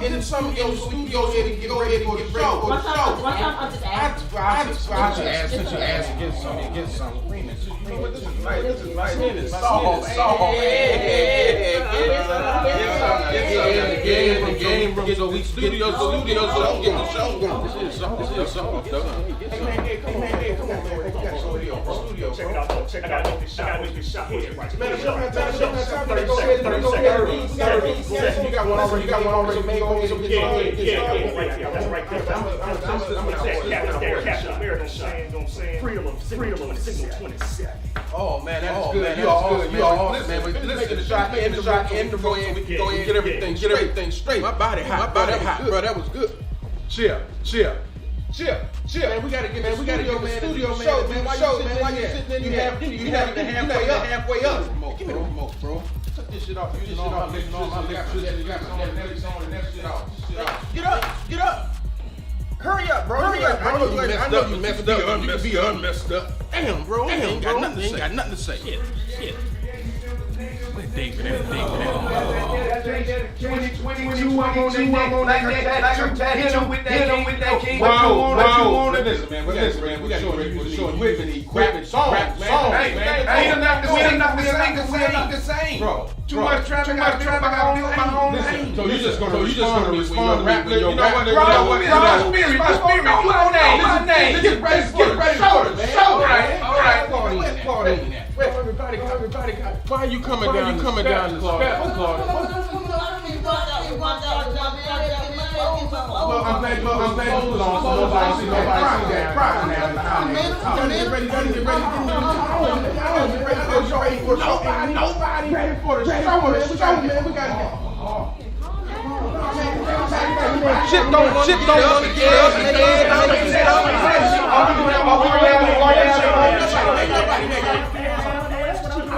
into some of your studio here to get ready for the show. One time I'm just asking. I just asked since you asked to get some. This is nice. This is nice. It's soft. Get the game room so we studio so we get the show going. This is soft, though. Hey, come on, man. We got studio, bro. Check it out, though. Check it out. I gotta make this shot here. Man, go ahead. You got one already made. Yeah, right there. That's right there. I'm saying. Freedom of Signal 27. Oh man, that's good. You all good. Man, but let's get the shot in the room so we can go ahead and get everything straight. My body hot, bro. That was good. Chill. Man, we gotta get the studio, man. Why you sitting in here? You have it halfway up. Give me the remote, bro. Cut this shit off. You just on my lips. You got my Netflix on and that shit off. Get up. Hurry up, bro. I know you messed up. You can be unmessed up. Damn, bro. Ain't got nothing to say. Shit. Where's David at? 2022, I'm on that with that king. What you want? Listen, man. We got to show equipment, songs, man. Ain't enough the same, bro. Too much traffic. I build my own lane. So you just gonna respond when your rap. My name. Get ready for the show. All right. Everybody, why are you coming down the steps, Well, I'm glad you was on, so nobody see that crying now. Get ready for the show. Nobody ready for the show, man. We gotta get. Shit don't want to get up.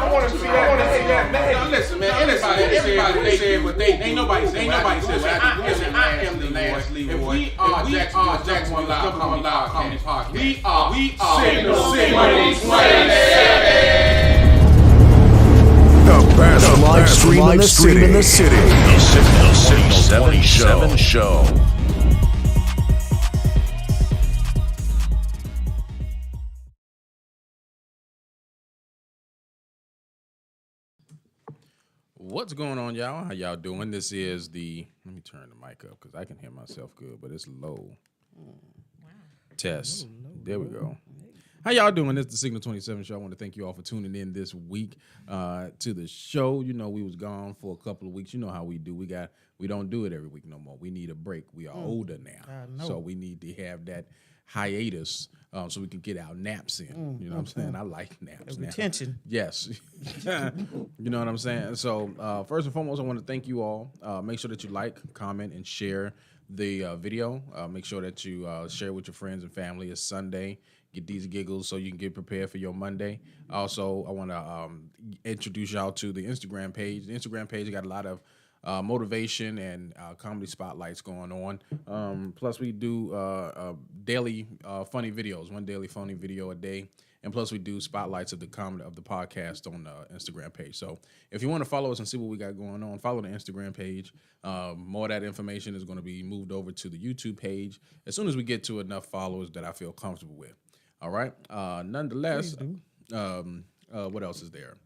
I want to see that. Now listen, man. Everybody said what they ain't nobody said. I am the last leader. We are Jackson Loud Comedy Podcast. We are Signal 27. The best live stream in the city. The Signal 27 Show. What's going on, y'all? How y'all doing? This is the... Let me turn the mic up because I can hear myself good, but it's low. Wow. Test. There we go. How y'all doing? This is the Signal 27 Show. I want to thank you all for tuning in this week to the show. You know, we was gone for a couple of weeks. You know how we do. We don't do it every week no more. We need a break. We are older now. So we need to have that hiatus so we can get our naps in. You know what I'm saying? I like naps now. Retention. Yes. You know what I'm saying? So first and foremost, I want to thank you all. Make sure that you like, comment, and share the video. Make sure that you share with your friends and family. It's Sunday. Get these giggles so you can get prepared for your Monday. Also, I want to introduce y'all to the Instagram page. The Instagram page got a lot of motivation and comedy spotlights going on. Plus, we do daily funny videos, one daily funny video a day. And plus, we do spotlights of the comedy of the podcast on the Instagram page. So if you want to follow us and see what we got going on, follow the Instagram page. More of that information is going to be moved over to the YouTube page as soon as we get to enough followers that I feel comfortable with. All right. Nonetheless, what else is there?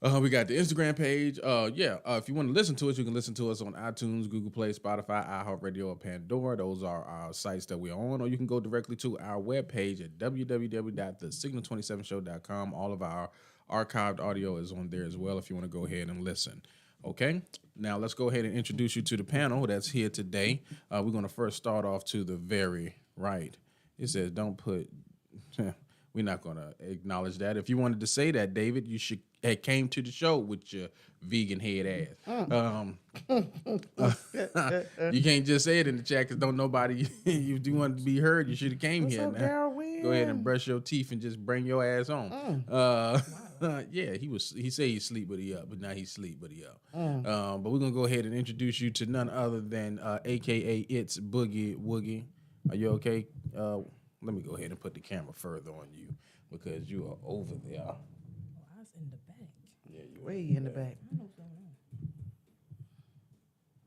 We got the Instagram page. If you want to listen to us, you can listen to us on iTunes, Google Play, Spotify, iHeartRadio, or Pandora. Those are our sites that we're on. Or you can go directly to our webpage at www.thesignal27show.com. All of our archived audio is on there as well if you want to go ahead and listen. Okay? Now, let's go ahead and introduce you to the panel that's here today. We're going to first start off to the very right. It says, don't put... We're not going to acknowledge that. If you wanted to say that, David, you should have came to the show with your vegan head ass. You can't just say it in the chat because don't nobody, if you want to be heard, you should have came here. Now. Go ahead and brush your teeth and just bring your ass on. Yeah, he said he sleep, but he up. But now he sleep, but he up. But we're going to go ahead and introduce you to none other than a.k.a. It's Boogie Woogie. Are you okay? Let me go ahead and put the camera further on you because you are over there. Oh, I was in the back. Yeah, you way in the back.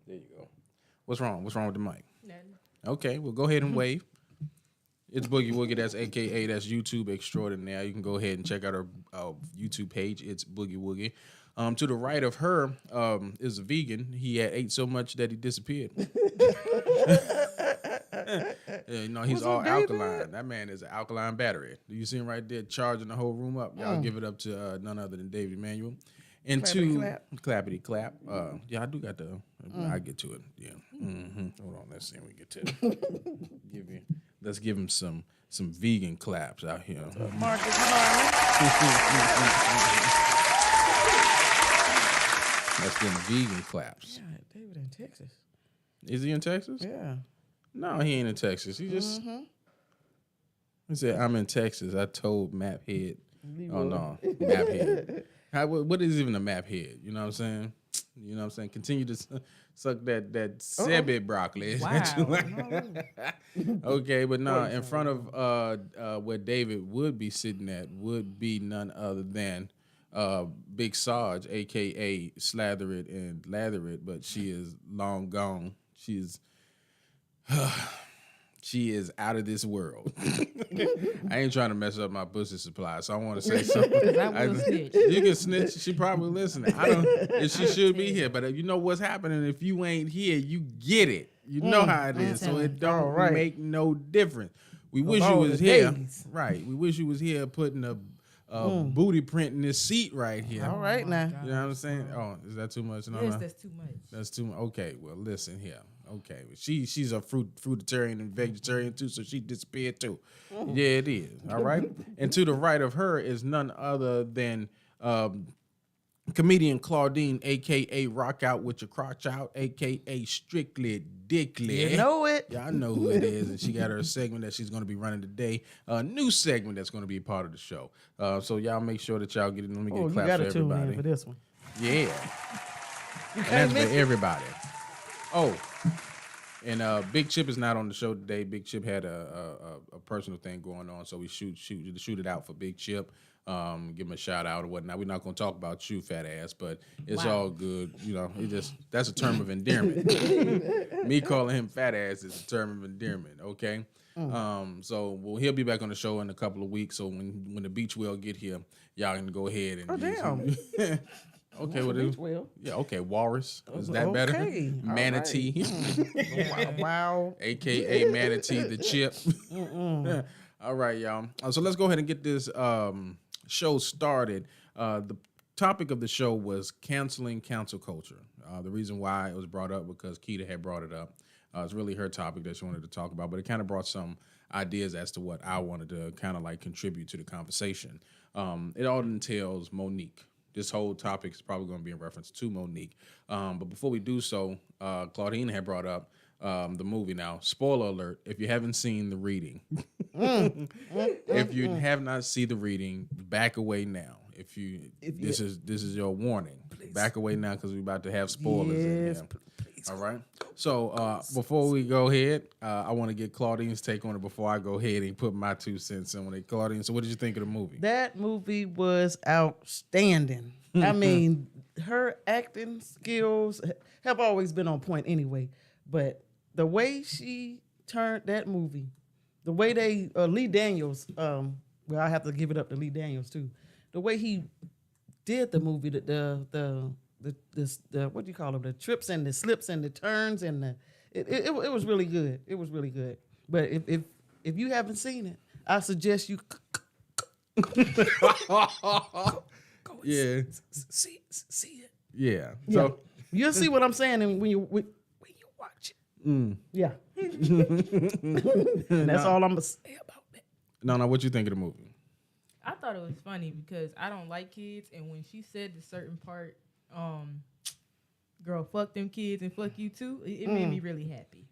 There you go. What's wrong? What's wrong with the mic? Nothing. Okay, well, go ahead and wave. It's Boogie Woogie. That's AKA. That's YouTube extraordinaire. You can go ahead and check out her YouTube page. It's Boogie Woogie. To the right of her is a vegan. He had ate so much that he disappeared. Yeah, he's all alkaline. That man is an alkaline battery. Do you see him right there charging the whole room up? Y'all give it up to none other than David Emanuel. And clappity clap. Yeah, I do got the. I get to it. Yeah. Hold on. Let's see when we get to it. Let's give him some vegan claps out here. Marcus Let's give him vegan claps. Yeah, David in Texas. Is he in Texas? Yeah. No, he ain't in Texas. He just. He said, "I'm in Texas." I told Map Head. Oh no, Map Head. What is even a map head? You know what I'm saying? You know what I'm saying? Continue to suck that Sebit broccoli. Wow. Okay, but no, in front of where David would be sitting at would be none other than Big Sarge, a.k.a. Slather It and Lather It, but she is long gone. She is out of this world. I ain't trying to mess up my pussy supply, so I want to say something. I will snitch. You can snitch. She probably listening. I don't. If she should be here, but you know what's happening. If you ain't here, you get it. You know how it is, so it don't make no difference. We wish you was here, right? We wish you was here, putting a booty print in this seat right here. All right now. You know what I'm saying? Oh, is that too much? No, Yes, that's too much. That's too much. Okay, well, listen here. Okay, she's a fruitarian and vegetarian too, so she disappeared too. Yeah, it is. All right. And to the right of her is none other than comedian Claudine, a.k.a. Rock Out With Your Crotch Out, a.k.a. Strictly Dickly. You know it. Y'all know who it is, and she got her segment that she's going to be running today. A new segment that's going to be a part of the show. So y'all make sure that y'all get it. Let me get claps for everybody. Tune in for this one. Yeah. And that's for everybody. Oh, and Big Chip is not on the show today. Big Chip had a personal thing going on, so we shoot it out for Big Chip. Give him a shout out or whatnot. We're not gonna talk about you, fat ass, but it's all good. You know, that's a term of endearment. Me calling him fat ass is a term of endearment. Okay. So he'll be back on the show in a couple of weeks. So when the beach will get here, y'all can go ahead and damn. Okay, well, yeah, okay, walrus. Is that better? Manatee. Wow. AKA Manatee the Chip. All right, y'all. So let's go ahead and get this show started. The topic of the show was canceling cancel culture. The reason why it was brought up because Keita had brought it up. It's really her topic that she wanted to talk about, but it kind of brought some ideas as to what I wanted to kind of like contribute to the conversation. It all entails Monique. This whole topic is probably going to be in reference to Monique. But before we do so, Claudine had brought up the movie. Now, spoiler alert, if you haven't seen The Reading, if you have not seen The Reading, back away now. This is your warning. Please. Back away now because we're about to have spoilers in here. Please. All right. So before we go ahead, I want to get Claudine's take on it before I go ahead and put my 2 cents in on it. Claudine, so what did you think of the movie? That movie was outstanding. I mean, her acting skills have always been on point anyway, but the way she turned that movie, the way they Lee Daniels, well, I have to give it up to Lee Daniels too. The way he did the movie, the what do you call them? The trips and the slips and the turns and it was really good. It was really good. But if you haven't seen it, I suggest you go see it. Yeah. So you'll see what I'm saying, and when you watch it. Yeah. And that's all I'm gonna say about that. No, what you think of the movie? I thought it was funny because I don't like kids, and when she said the certain part, girl, fuck them kids and fuck you too, it made me really happy.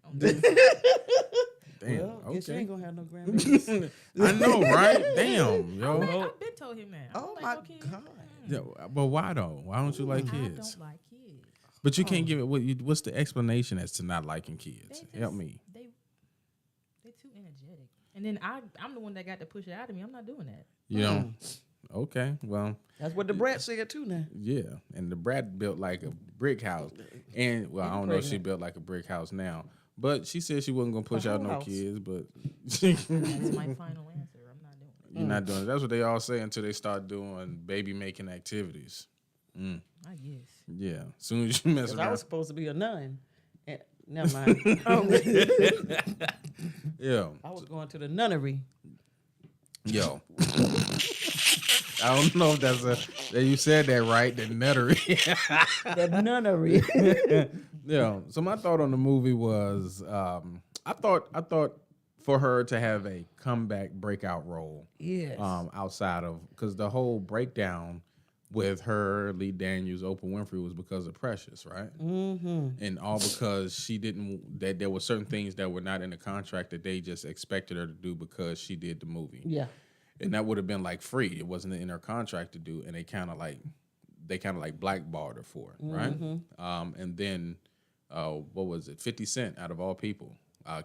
Damn. Well, okay. She ain't gonna have no grandbabies. I know, right? Damn, yo. I've been told him that. Oh my God. Yeah, but why though? Why don't you like kids? I don't like kids. But you can't give it. What's the explanation as to not liking kids? Help me. They're too energetic, and then I'm the one that got to push it out of me. I'm not doing that. You know. Okay, well, That's what the brat said too. Now, yeah, and the brat built like a brick house, and well, I don't know if she pregnant. built like a brick house now, but she said she wasn't gonna push out no house. kids. But That's my final answer. I'm not doing it. you're not doing it. That's what they all say until they start doing baby making activities. I guess. Yeah, as soon as you mess 'cause I around, was supposed to be a nun. And, never mind. yeah, I was going to the nunnery. yo. I don't know if that you said that right, the nuttery. The nunnery. Yeah. So my thought on the movie was, I thought for her to have a comeback breakout role, Yes. outside of because the whole breakdown with her, Lee Daniels, Oprah Winfrey was because of Precious, right? Mm-hmm. And all because she didn't that there were certain things that were not in the contract that they just expected her to do because she did the movie. Yeah. And that would have been like free. It wasn't in her contract to do, and they kind of like blackballed her for it, right? And then what was it? 50 Cent, out of all people,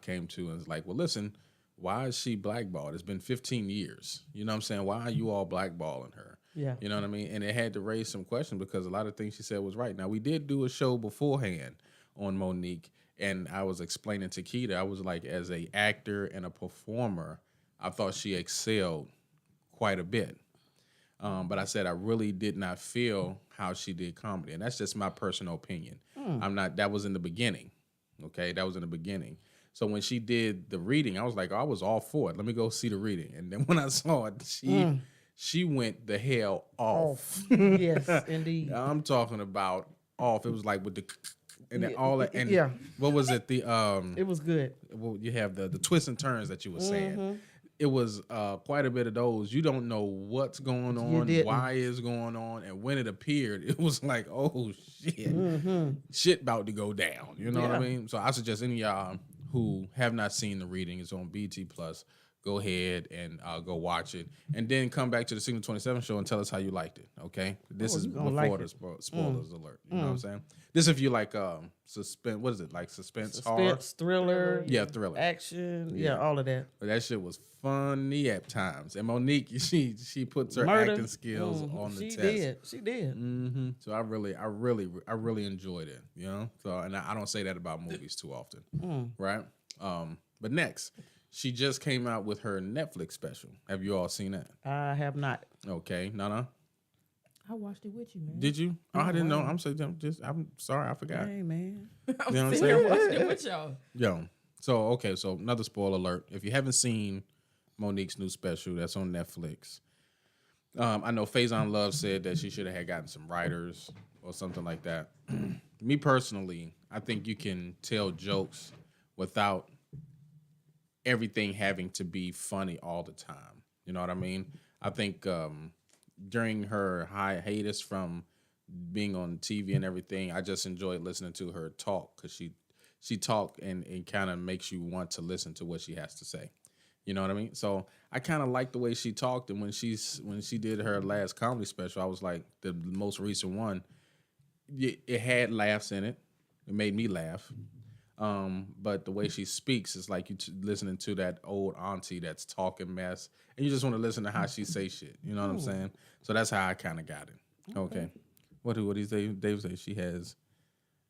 came to and was like, well, listen, why is she blackballed? It's been 15 years. You know what I'm saying? Why are you all blackballing her? Yeah. You know what I mean? And it had to raise some questions because a lot of things she said was right. Now, we did do a show beforehand on Monique, and I was explaining to Keita, I was like, as a actor and a performer, I thought she excelled quite a bit. But I said I really did not feel how she did comedy. And that's just my personal opinion. That was in the beginning. Okay, that was in the beginning. So when she did the reading, I was like, oh, I was all for it. Let me go see the reading. And then when I saw it, she went the hell off. Yes, indeed. I'm talking about off. It was like with the and then all that. And yeah. what was it? The It was good. well, you have the twists and turns that you were saying. It was quite a bit of those. You don't know what's going on, why it's going on, and when it appeared, it was like, oh shit, shit about to go down. You know what I mean? So I suggest any of y'all who have not seen the reading, it's on BT Plus. Go ahead and go watch it, and then come back to the Signal 27 show and tell us how you liked it. Okay, this is before the spoilers alert. You know what I'm saying? This if you like suspense. What is it like? Suspense, horror, thriller. Yeah, thriller, action. Yeah, all of that. But that shit was funny at times. And Monique, she puts her Murder. acting skills on the test. She did. Mm-hmm. So I really enjoyed it. You know. So and I don't say that about movies too often, right? But next. She just came out with her Netflix special. Have you all seen that? I have not. Okay, Nana. I watched it with you, man. Did you? Oh, I didn't know. I'm sorry, I forgot. Hey, man. You know what I'm I saying? watched it with y'all. Yo. So another spoiler alert. If you haven't seen Monique's new special, that's on Netflix. I know Faison Love said that she should have gotten some writers or something like that. Me personally, I think you can tell jokes without everything having to be funny all the time. You know what I mean? I think during her hiatus from being on TV and everything, I just enjoyed listening to her talk because she talked and kind of makes you want to listen to what she has to say. You know what I mean? So I kind of like the way she talked, and when she did her last comedy special, I was like, the most recent one, it had laughs in it. It made me laugh. But the way she speaks is like you listening to that old auntie that's talking mess, and you just want to listen to how she say shit. You know what I'm saying? So that's how I kind of got it. Okay. What do you say? Dave say she has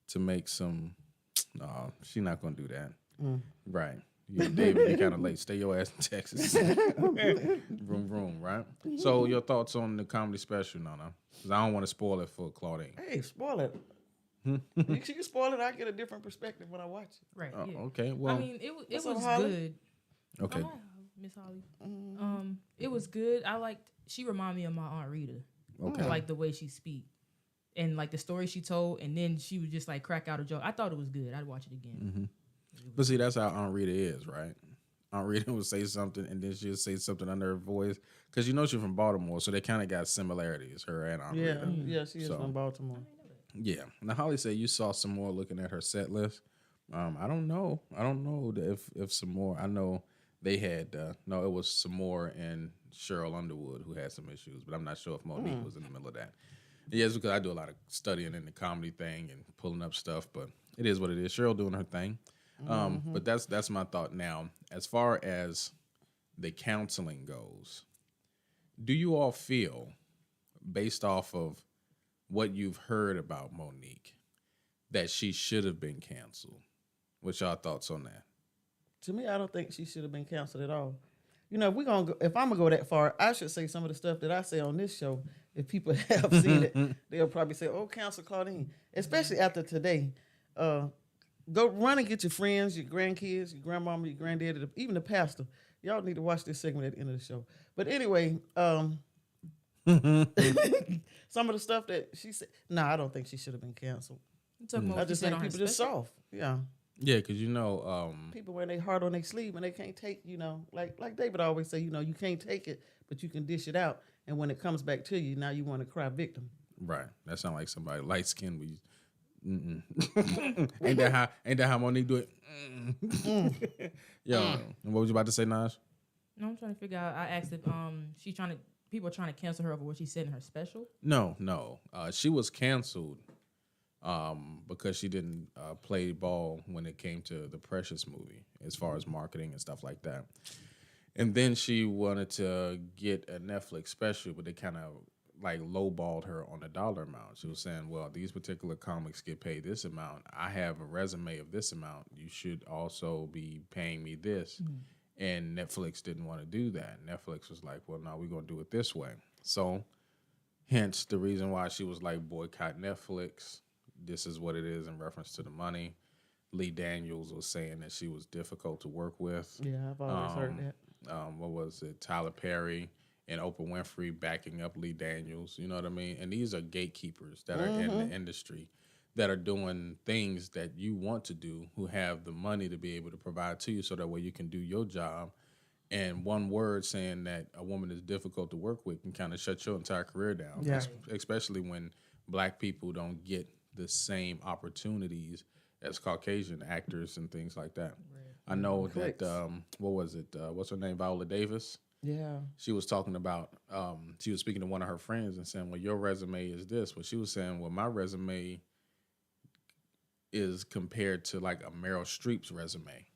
to make some. No, she's not gonna do that. Right. David, you're kind of late. Stay your ass in Texas. Vroom, right? So your thoughts on the comedy special, Nana? Because I don't want to spoil it for Claudine. Hey, spoil it. You can spoil it. I get a different perspective when I watch it. Right. Yeah. Okay. Well, I mean, it was up, Holly? good. okay. Oh, hi, Miss Holly. It was good. I liked. She reminded me of my Aunt Rita. Okay. I like the way she speak, and like the story she told, and then she would just like crack out a joke. I thought it was good. I'd watch it again. But see, that's how Aunt Rita is, right? Aunt Rita would say something, and then she'll say something under her voice. Because you know she's from Baltimore, so they kind of got similarities, her and Aunt Rita. Yeah, she is from Baltimore. Yeah. Now, Holly said you saw some more looking at her set list. I don't know. If some more. I know they had, no, it was some more and Cheryl Underwood who had some issues, but I'm not sure if Monique was in the middle of that. Yeah, it's because I do a lot of studying in the comedy thing and pulling up stuff, but it is what it is. Cheryl doing her thing. But that's my thought now. As far as the counseling goes, Do you all feel, based off of what you've heard about Monique, that she should have been canceled? What's y'all thoughts on that? To me, I don't think she should have been canceled at all. You know, if I'm gonna go that far, I should say some of the stuff that I say on this show. If people have seen it, they'll probably say, "Oh, cancel Claudine," especially after today. Go run and get your friends, your grandkids, your grandmama, your granddaddy, even the pastor. Y'all need to watch this segment at the end of the show. But anyway, some of the stuff that she said, I don't think she should have been canceled. I just think people just soft. Yeah. Yeah, because people wear their heart on their sleeve and they can't take, like David always say, you can't take it, but you can dish it out. And when it comes back to you, now you want to cry victim. Right. That sounds like somebody light skinned. Ain't that how Monique do it? Yo, what was you about to say, Naj? No, I'm trying to figure out. I asked if people are trying to cancel her over what she said in her special. No. She was canceled because she didn't play ball when it came to the Precious movie, as far as marketing and stuff like that. And then she wanted to get a Netflix special, but they kind of like lowballed her on the dollar amount. She was saying, well, these particular comics get paid this amount. I have a resume of this amount. You should also be paying me this. Mm-hmm. And Netflix didn't want to do that. Netflix was like, well, no, we're going to do it this way. So hence the reason why she was like, boycott Netflix. This is what it is in reference to the money. Lee Daniels was saying that she was difficult to work with. Yeah, I've always heard that. What was it? Tyler Perry and Oprah Winfrey backing up Lee Daniels. You know what I mean? And these are gatekeepers that are in the industry that are doing things that you want to do, who have the money to be able to provide to you so that way you can do your job. And one word saying that a woman is difficult to work with can kind of shut your entire career down, especially when black people don't get the same opportunities as Caucasian actors and things like that. Right. I know that, what was it? What's her name? Viola Davis? Yeah. She was talking about, she was speaking to one of her friends and saying, well, your resume is this. Well, she was saying, well, my resume is compared to like a Meryl Streep's resume.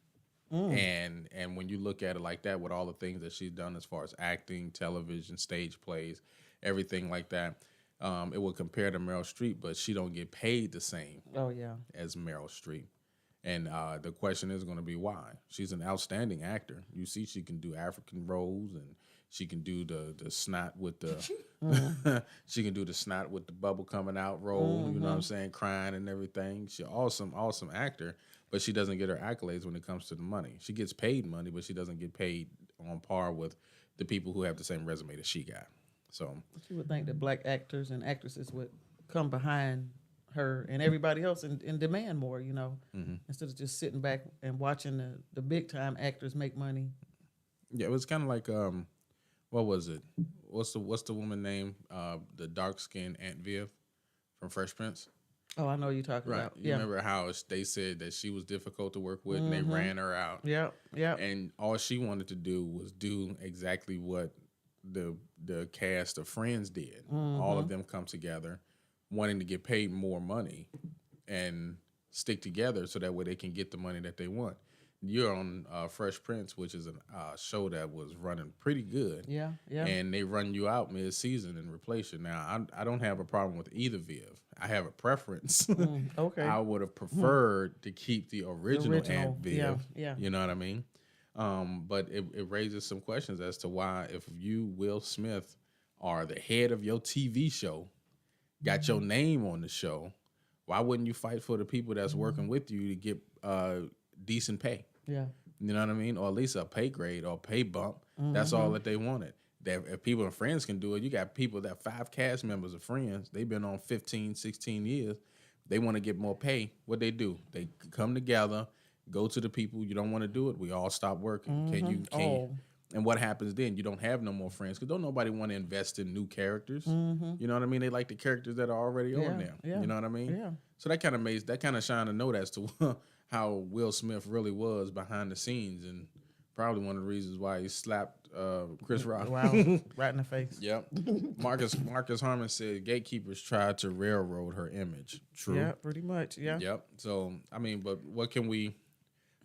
And when you look at it like that, with all the things that she's done as far as acting, television, stage plays, everything like that, it would compare to Meryl Streep, but she don't get paid the same as Meryl Streep. And the question is going to be why. She's an outstanding actor. You see, she can do African roles, and she can do the snot with the she can do the snot with the bubble coming out role. You know what I'm saying, crying and everything. She's awesome actor, but she doesn't get her accolades when it comes to the money. She gets paid money, but she doesn't get paid on par with the people who have the same resume that she got. So you would think that black actors and actresses would come behind her and everybody else and demand more, instead of just sitting back and watching the big time actors make money. Yeah, it was kind of like what was it? What's the woman name? The dark skinned Aunt Viv from Fresh Prince. Oh, I know you're talking about. You remember how they said that she was difficult to work with and they ran her out. Yeah. And all she wanted to do was do exactly what the cast of Friends did. All of them come together wanting to get paid more money and stick together so that way they can get the money that they want. You're on Fresh Prince, which is a show that was running pretty good. Yeah. And they run you out mid-season and replace you. Now, I don't have a problem with either Viv. I have a preference. Okay. I would have preferred to keep the original Aunt Viv. Yeah. You know what I mean? But it raises some questions as to why, if you, Will Smith, are the head of your TV show, got your name on the show, why wouldn't you fight for the people that's working with you to get decent pay? Yeah. You know what I mean? Or at least a pay grade or pay bump. That's all that they wanted. That if people and Friends can do it, you got people that 5 cast members of Friends, they've been on 15, 16 years. They want to get more pay. What they do? They come together, go to the people. You don't want to do it. We all stop working. Can you? And what happens then? You don't have no more Friends because don't nobody want to invest in new characters. You know what I mean? They like the characters that are already on there. Yeah. You know what I mean? Yeah. So that kind of shine a note as to how Will Smith really was behind the scenes, and probably one of the reasons why he slapped Chris Rock. Wow, right in the face. Yep. Marcus Harmon said gatekeepers tried to railroad her image. True. Yeah, pretty much. Yeah. Yep. So I mean, but what can we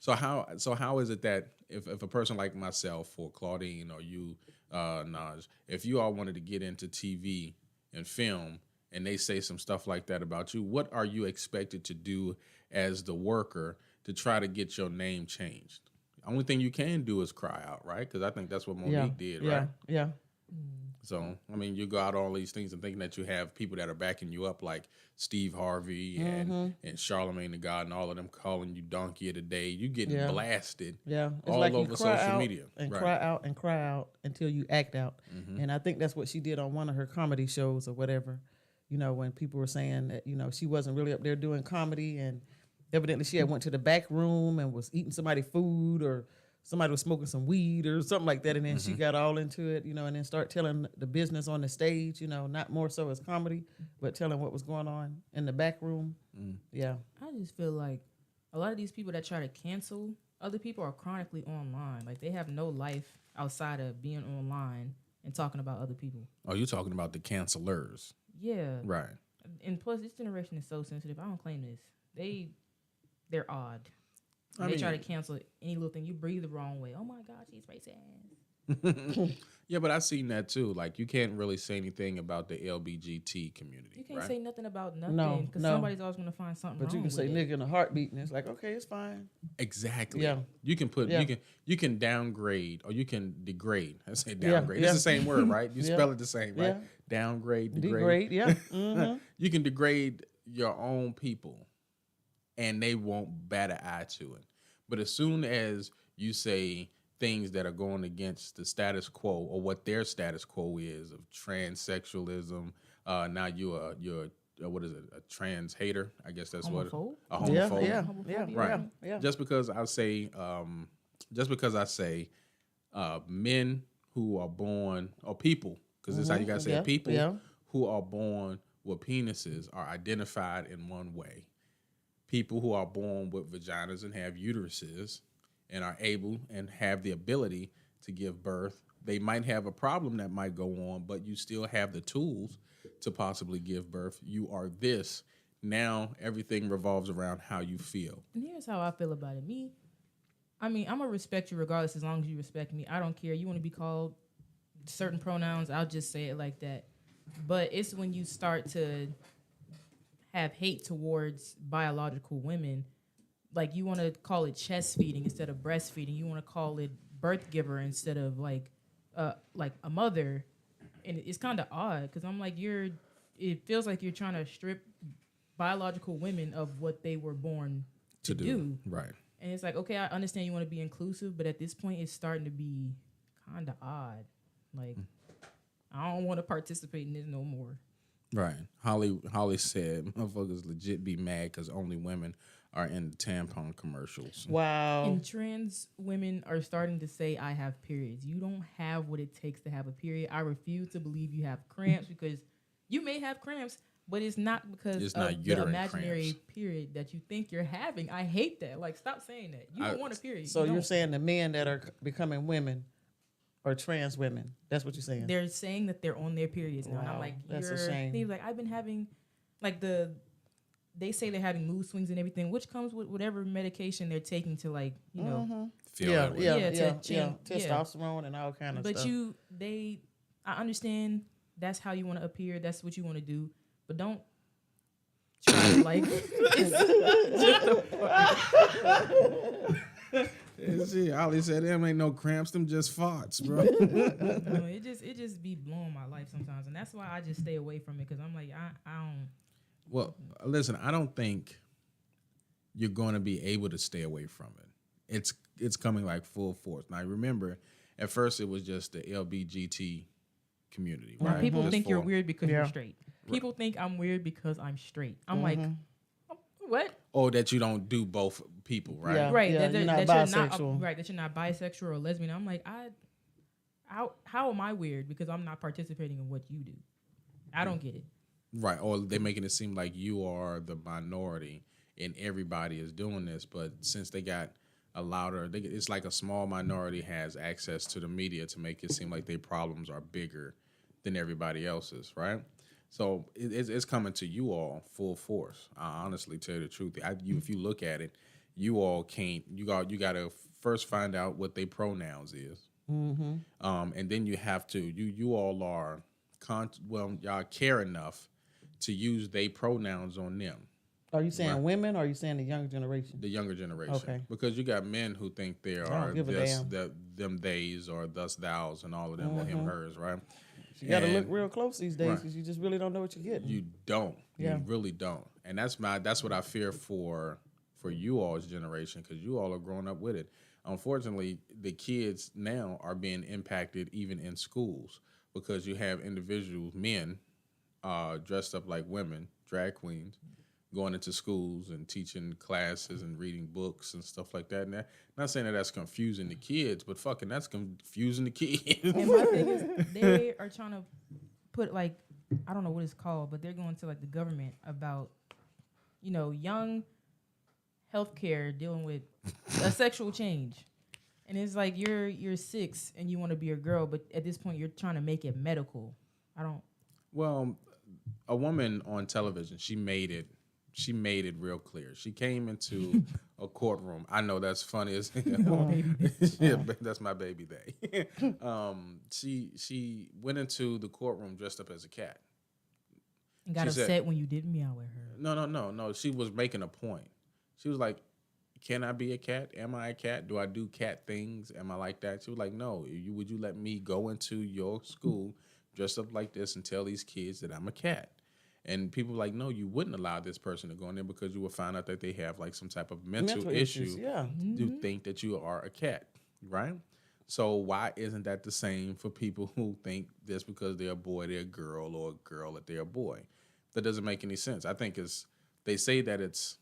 So how is it that if a person like myself or Claudine or you, Naj, if you all wanted to get into TV and film and they say some stuff like that about you, what are you expected to do as the worker to try to get your name changed? Only thing you can do is cry out, right? Because I think that's what Monique did, right? Yeah. So, I mean, you go out all these things and thinking that you have people that are backing you up, like Steve Harvey and Charlamagne the God and all of them calling you donkey of the day. You getting blasted Yeah, it's all like over you cry social out media. and Right. cry out until you act out. And I think that's what she did on one of her comedy shows or whatever. You know, when people were saying that, you know, she wasn't really up there doing comedy, and evidently she had went to the back room and was eating somebody's food, or somebody was smoking some weed or something like that, and then she got all into it, you know, and then start telling the business on the stage, you know, not more so as comedy, but telling what was going on in the back room. Yeah. I just feel like a lot of these people that try to cancel other people are chronically online. Like, they have no life outside of being online and talking about other people. Oh, you're talking about the cancelers. Yeah. Right. And plus, this generation is so sensitive. I don't claim this. They're odd. I They mean, try to cancel any little thing. You breathe the wrong way. Oh my God, she's racist. yeah, but I've seen that too. Like, you can't really say anything about the LBGT community. You can't right? say nothing about nothing because no. somebody's always going to find something But wrong you can with say it. nigga in a heartbeat, and it's like, okay, it's fine. Exactly. Yeah. You can put Yeah. you can downgrade or you can degrade. I say Yeah, downgrade. yeah. It's the same word, right? You Yeah. spell it the same, right? Yeah. Downgrade, Degrade, yeah. Mm-hmm. You can degrade your own people and they won't bat an eye to it. But as soon as you say things that are going against the status quo or what their status quo is of transsexualism, now you're what is it? A trans hater? I guess that's Homophobe? what a Yeah, homophobe. yeah, Homophobia. Right. yeah. Just because I say men who are born or people, because this is how you gotta say it, Yeah, people yeah. who are born with penises are identified in one way. People who are born with vaginas and have uteruses and are able and have the ability to give birth, they might have a problem that might go on, but you still have the tools to possibly give birth. You are this. Now everything revolves around how you feel. And here's how I feel about it. I'm going to respect you regardless as long as you respect me. I don't care. You want to be called certain pronouns, I'll just say it like that. But it's when you start to have hate towards biological women, like you want to call it chest feeding instead of breastfeeding. You want to call it birth giver instead of like a mother. And it's kind of odd because I'm like, it feels like you're trying to strip biological women of what they were born to do. Right. And it's like, okay, I understand you want to be inclusive, but at this point, it's starting to be kind of odd. Like, I don't want to participate in this no more. Right. Holly said, motherfuckers legit be mad because only women are in the tampon commercials. Wow. And trans women are starting to say, I have periods. You don't have what it takes to have a period. I refuse to believe you have cramps because you may have cramps, but it's not because It's of not the uterine imaginary cramps. period that you think you're having. I hate that. Like, stop saying that. You don't want a period. So You you're don't. saying the men that are becoming women are trans women. That's what you're saying. They're saying that they're on their periods now. And I'm Wow, like, that's a shame. He's like, I've been having, like they say they're having mood swings and everything, which comes with whatever medication they're taking to, like, you know. Feel yeah, that way. yeah, Yeah, yeah, to yeah. change- yeah. Testosterone and all kind of But stuff. I understand that's how you want to appear. That's what you want to do. But don't try to, like, See, Holly said, them ain't no cramps, them just farts, bro. no, it just be blowing my life sometimes. And that's why I just stay away from it because I'm like, I don't. Well, listen, I don't think you're going to be able to stay away from it. It's coming like full force. Now, remember, at first it was just the LBGT community, Now, right? people Just think you're for- weird because Yeah. you're straight. People think I'm weird because I'm straight. I'm like, what? Or that you don't do both people, right? Yeah. Right, you're not bisexual. right, that you're not bisexual or lesbian. I'm like, how am I weird because I'm not participating in what you do? I don't get it. Right. Or they're making it seem like you are the minority and everybody is doing this. But since they got a louder, it's like a small minority has access to the media to make it seem like their problems are bigger than everybody else's, right? So it's coming to you all full force. I honestly tell you the truth. If you look at it, you all can't. You got to first find out what their pronouns is, and then you have to. You all are y'all care enough to use their pronouns on them. Are you saying women, or are you saying the younger generation? The younger generation. Okay. Because you got men who think there are this, them theys, or thus thous, and all of them, or him, hers, right? You got to look real close these days because you just really don't know what you're getting. You don't. Yeah. You really don't. And that's what I fear for you all's generation, because you all are growing up with it. Unfortunately, the kids now are being impacted even in schools, because you have individuals, men, dressed up like women, drag queens, going into schools and teaching classes and reading books and stuff like that. And not saying that that's confusing the kids, but fucking that's confusing the kids. And my thing is, they are trying to put, like, I don't know what it's called, but they're going to, like, the government about, young healthcare dealing with a sexual change. And it's like you're 6 and you want to be a girl, but at this point you're trying to make it medical. Well, a woman on television, she made it real clear. She came into a courtroom. I know that's funny as hell. Yeah, that's my baby day. She went into the courtroom dressed up as a cat. And got upset when you didn't meow at her. No. She was making a point. She was like, can I be a cat? Am I a cat? Do I do cat things? Am I like that? She was like, no. Would you let me go into your school dressed up like this and tell these kids that I'm a cat? And people were like, no, you wouldn't allow this person to go in there, because you would find out that they have like some type of mental issue to think that you are a cat, right? So why isn't that the same for people who think just because they're a boy, they're a girl, or a girl that they're a boy? That doesn't make any sense. I think they say that it's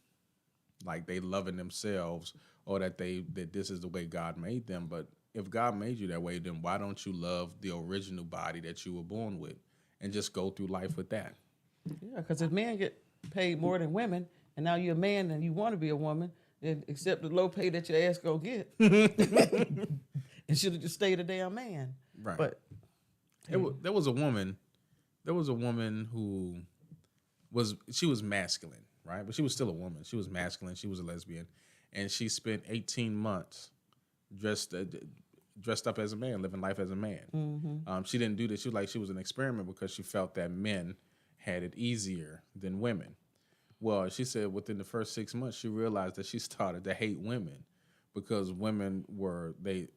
like they loving themselves, or that this is the way God made them. But if God made you that way, then why don't you love the original body that you were born with and just go through life with that? Yeah, because if men get paid more than women, and now you're a man and you want to be a woman, then accept the low pay that your ass gonna get, and should have just stayed a damn man. Right. But there was a woman who was masculine, right? But she was still a woman. She was masculine. She was a lesbian, and she spent 18 months dressed up as a man, living life as a man. Mm-hmm. She didn't do this. She was an experiment, because she felt that men had it easier than women. Well, she said within the first 6 months, she realized that she started to hate women, because women were they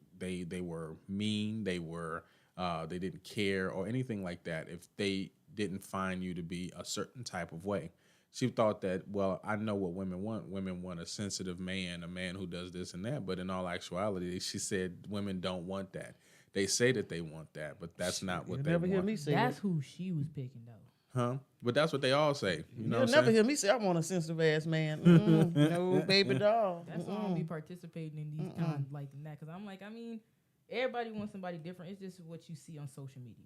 were mean. They didn't care or anything like that if they didn't find you to be a certain type of way. She thought that, well, I know what women want. Women want a sensitive man, a man who does this and that. But in all actuality, she said women don't want that. They say that they want that, but that's not what they want. Hear me say That's that. who she was picking, though. Huh? But that's what they all say. You'll never hear me say I want a sensitive ass man. No, baby doll. That's why I don't be participating in these kind of like that. Because I'm like, everybody wants somebody different. It's just what you see on social media.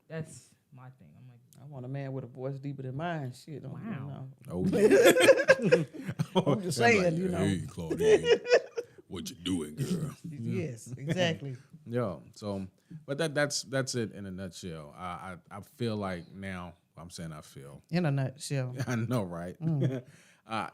That's my thing. I'm like, I want a man with a voice deeper than mine. Shit. Wow. Oh, yeah. I'm just saying, like, hey, Claudine, what you doing, girl? Yes, exactly. Yeah. So, but that's it in a nutshell. I feel like now. I'm saying I feel. In a nutshell. I know, right?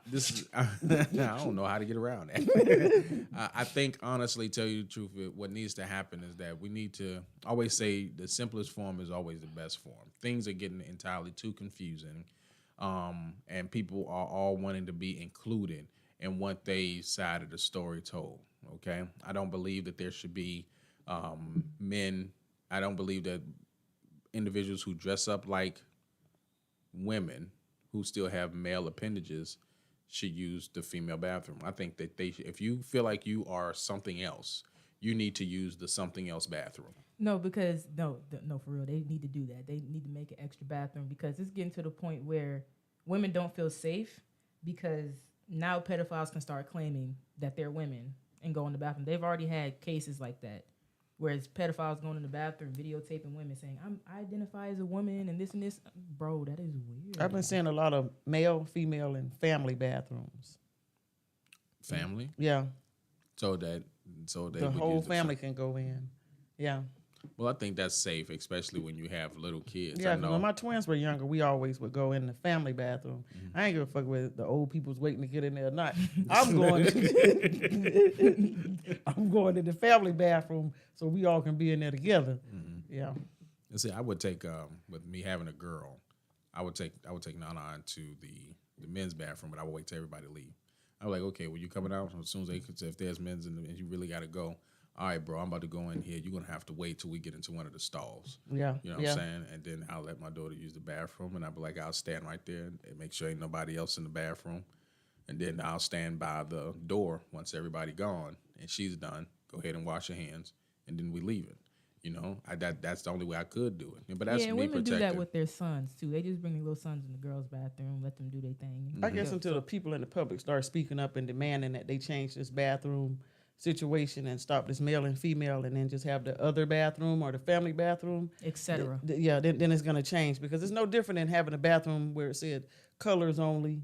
This is, I don't know how to get around that. I think, honestly, tell you the truth, what needs to happen is that we need to always say the simplest form is always the best form. Things are getting entirely too confusing, and people are all wanting to be included in what they side of the story told, okay? I don't believe that there should be men. I don't believe that individuals who dress up like women who still have male appendages should use the female bathroom. I think that if you feel like you are something else, you need to use the something else bathroom. no, because no, for real, they need to do that. They need to make an extra bathroom, because it's getting to the point where women don't feel safe, because now pedophiles can start claiming that they're women and go in the bathroom. They've already had cases like that, whereas pedophiles going in the bathroom, videotaping women saying, I identify as a woman and this. Bro, that is weird. I've been seeing a lot of male, female, and family bathrooms. Family? Yeah. So that The whole family can go in. Yeah. Well, I think that's safe, especially when you have little kids. Yeah, I know. when my twins were younger, we always would go in the family bathroom. I ain't give a fuck whether the old people's waiting to get in there or not. I'm going. I'm going to the family bathroom so we all can be in there together. Yeah. And see, I would take with me having a girl, I would take Nana into the men's bathroom, but I would wait till everybody leave. I was like, okay, well, you coming out as soon as if there's men's and you really got to go. All right, bro, I'm about to go in here. You're going to have to wait till we get into one of the stalls. Yeah. You know what I'm saying? And then I'll let my daughter use the bathroom, and I'll be like, I'll stand right there and make sure ain't nobody else in the bathroom. And then I'll stand by the door once everybody gone and she's done. Go ahead and wash your hands, and then we leave it. You know, that's the only way I could do it. But that's yeah, me women protected. do that with their sons, too. They just bring their little sons in the girls' bathroom, let them do their thing. I guess until the people in the public start speaking up and demanding that they change this bathroom situation and stop this male and female and then just have the other bathroom or the family bathroom, etc. Then it's going to change, because it's no different than having a bathroom where it said colors only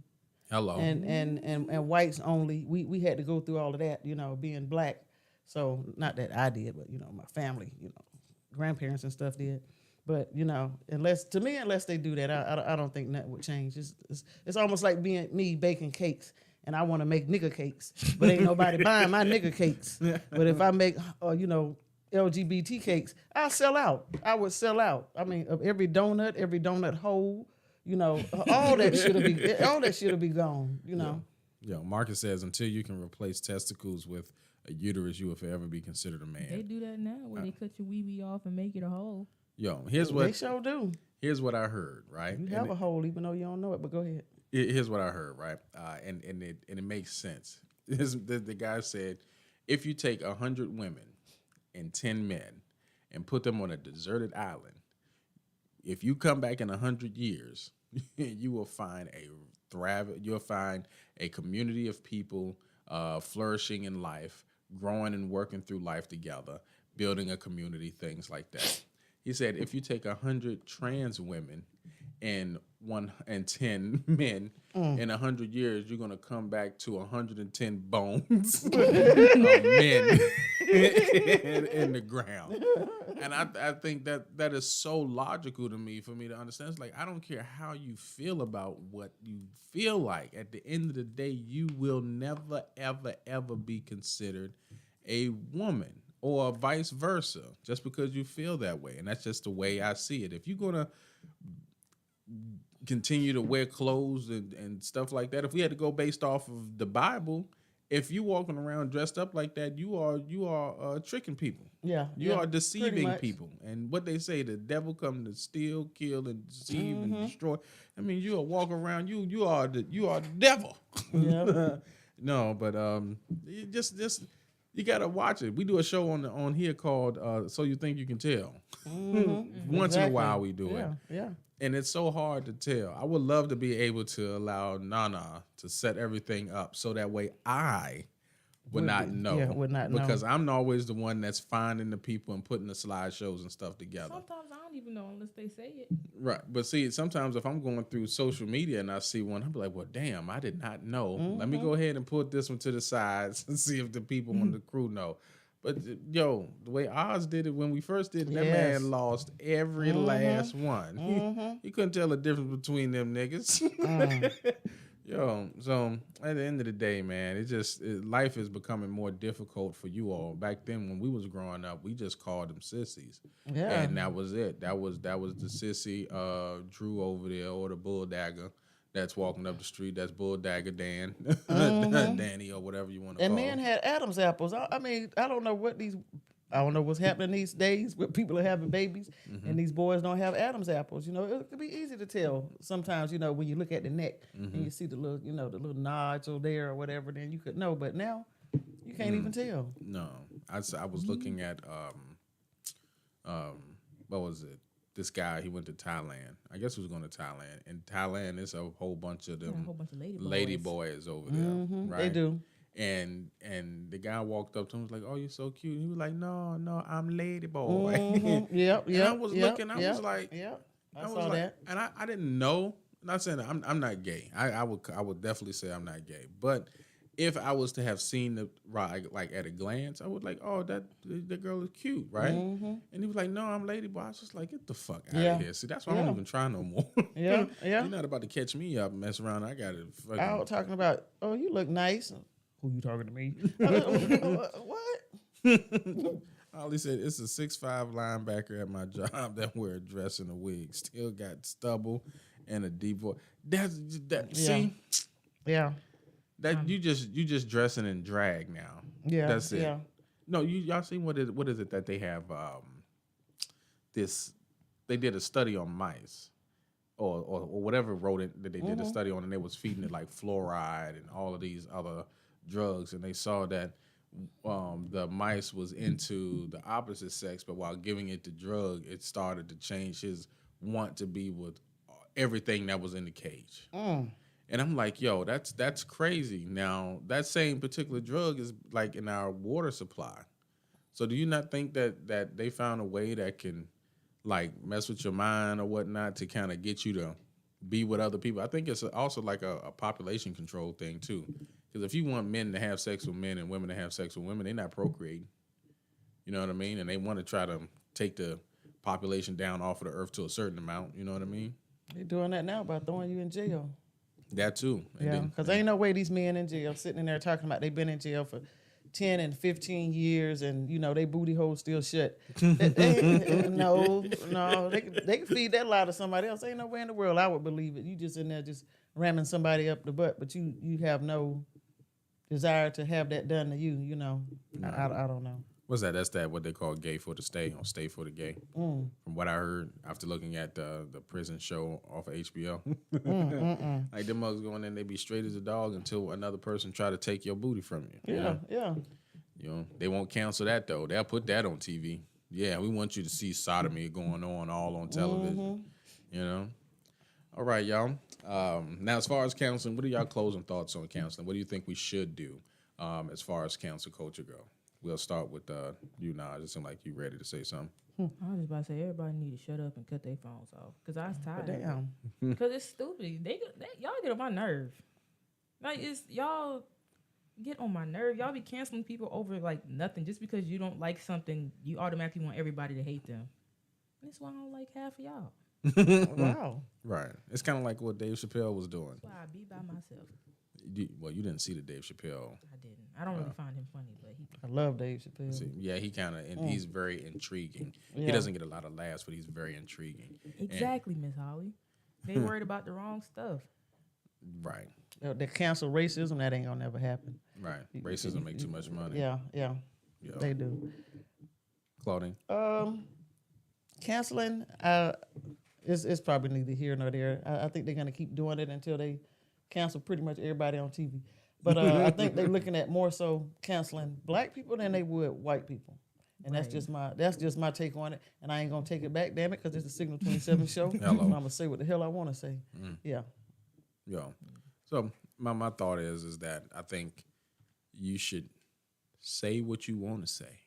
Hello. and whites only. We had to go through all of that, being black. So not that I did, but my family, grandparents and stuff did. But unless they do that, I don't think nothing would change. It's almost like being me baking cakes, and I want to make nigga cakes, but ain't nobody buying my nigga cakes. But if I make LGBT cakes, I'll sell out. I would sell out. I mean, of every donut hole, all that should be gone. Yeah, Marcus says until you can replace testicles with a uterus, you will forever be considered a man. They do that now, where they cut your wee off and make it a hole. Yo, they sure do. Here's what I heard, right? You have a hole even though you don't know it, but go ahead. Here's what I heard, right? And it makes sense. The guy said, if you take 100 women and 10 men and put them on a deserted island, if you come back in 100 years, you will find you'll find a community of people flourishing in life, growing and working through life together, building a community, things like that. He said, if you take 100 trans women and 10 men in 100 years, you're gonna come back to 110 bones of men in the ground. And I think that is so logical to me, for me to understand. It's like, I don't care how you feel about what you feel like. At the end of the day, you will never, ever, ever be considered a woman, or vice versa, just because you feel that way. And that's just the way I see it. If you're gonna continue to wear clothes and stuff like that, if we had to go based off of the Bible, if you walking around dressed up like that, you are tricking people. Yeah, you are deceiving people. And what they say, the devil come to steal, kill, and deceive and destroy. I mean, you are walking around. You are the devil. Yeah. No, but you just you gotta watch it. We do a show on here called "So You Think You Can Tell." Once in a while, we do it. Yeah. And it's so hard to tell. I would love to be able to allow Nana to set everything up so that way I would not know. Yeah, would not know. Because I'm always the one that's finding the people and putting the slideshows and stuff together. Sometimes I don't even know unless they say it. Right. But see, sometimes if I'm going through social media and I see one, I'll be like, well, damn, I did not know. Let me go ahead and put this one to the sides and see if the people on the crew know. But, yo, the way Oz did it when we first did it, that man lost every last one. He couldn't tell the difference between them niggas. Yo, so at the end of the day, man, life is becoming more difficult for you all. Back then, when we was growing up, we just called them sissies. Yeah. And that was it. That was the sissy Drew over there, or the bull dagger that's walking up the street. That's Bull Dagger Dan, Danny, or whatever you want to call. And men had Adam's apples. I mean, I don't know what's happening these days where people are having babies and these boys don't have Adam's apples. It could be easy to tell sometimes. When you look at the neck and you see the little nodule there or whatever, then you could know. But now you can't even tell. No, I was looking at what was it? This guy, he went to Thailand. I guess he was going to Thailand. And Thailand is a whole bunch of them lady boys over there, right? They do. And the guy walked up to him and was like, "Oh, you're so cute." And he was like, "No, I'm lady boy." Yep. And I was looking. I was like, I saw that. And I didn't know. Not saying I'm not gay. I would definitely say I'm not gay. But if I was to have seen the ride like at a glance, I would like, oh, that girl is cute, right? And he was like, no, I'm Lady Boy. I was just like, get the fuck out of here. See, that's why I don't even try no more. Yeah. You're not about to catch me up, mess around. I got to fucking. I was talking about, oh, you look nice. Who you talking to me? What? Ollie said it's a 6'5" linebacker at my job that wear a dress and a wig. Still got stubble and a deep voice. See? Yeah. That you just dressing in drag now. Yeah. That's it. Yeah. No, y'all seen what is it that they have they did a study on mice or whatever rodent that they did a study on, and they was feeding it like fluoride and all of these other drugs, and they saw that the mice was into the opposite sex, but while giving it the drug, it started to change his want to be with everything that was in the cage. And I'm like, yo, that's crazy. Now, that same particular drug is like in our water supply. So do you not think that they found a way that can like mess with your mind or whatnot to kind of get you to be with other people? I think it's also like a population control thing too. Because if you want men to have sex with men and women to have sex with women, they're not procreating. You know what I mean? And they want to try to take the population down off of the earth to a certain amount. You know what I mean? They're doing that now by throwing you in jail. That too. Yeah, because ain't no way these men in jail sitting in there talking about they've been in jail for 10 and 15 years and, you know, they booty holes still shut. No, they can feed that lie to somebody else. Ain't no way in the world I would believe it. You just in there just ramming somebody up the butt, but you have no desire to have that done to you, you know. I don't know. What's that? That's what they call gay for the stay, or stay for the gay. From what I heard after looking at the prison show off of HBO. Like them mugs going in, they be straight as a dog until another person try to take your booty from you. Yeah. You know, they won't cancel that though. They'll put that on TV. Yeah, we want you to see sodomy going on all on television. You know? All right, y'all. Now, as far as counseling, what are y'all closing thoughts on counseling? What do you think we should do as far as counsel culture go? We'll start with you, Naj. It seems like you ready to say something. I was just about to say, everybody need to shut up and cut their phones off. Because I was tired. Damn. Because it's stupid. Y'all get on my nerve. Like, y'all get on my nerve. Y'all be canceling people over, like, nothing. Just because you don't like something, you automatically want everybody to hate them. That's why I don't like half of y'all. Wow. Right. It's kind of like what Dave Chappelle was doing. That's why I be by myself. You didn't see the Dave Chappelle. I didn't. I don't really find him funny, but I love Dave Chappelle. See, yeah, he kind of, and he's very intriguing. Yeah. He doesn't get a lot of laughs, but he's very intriguing. Exactly, Miss Holly. They worried about the wrong stuff. Right. They cancel racism. That ain't gonna never happen. Right. Racism make too much money. Yeah. They do. Claudine? Canceling, it's probably neither here nor there. I think they're gonna keep doing it until they cancel pretty much everybody on TV. But I think they're looking at more so canceling black people than they would white people. And that's just my take on it. And I ain't gonna take it back, damn it, because it's a Signal 27 show. Hello. I'm gonna say what the hell I want to say. Yeah. So my thought is that I think you should say what you want to say.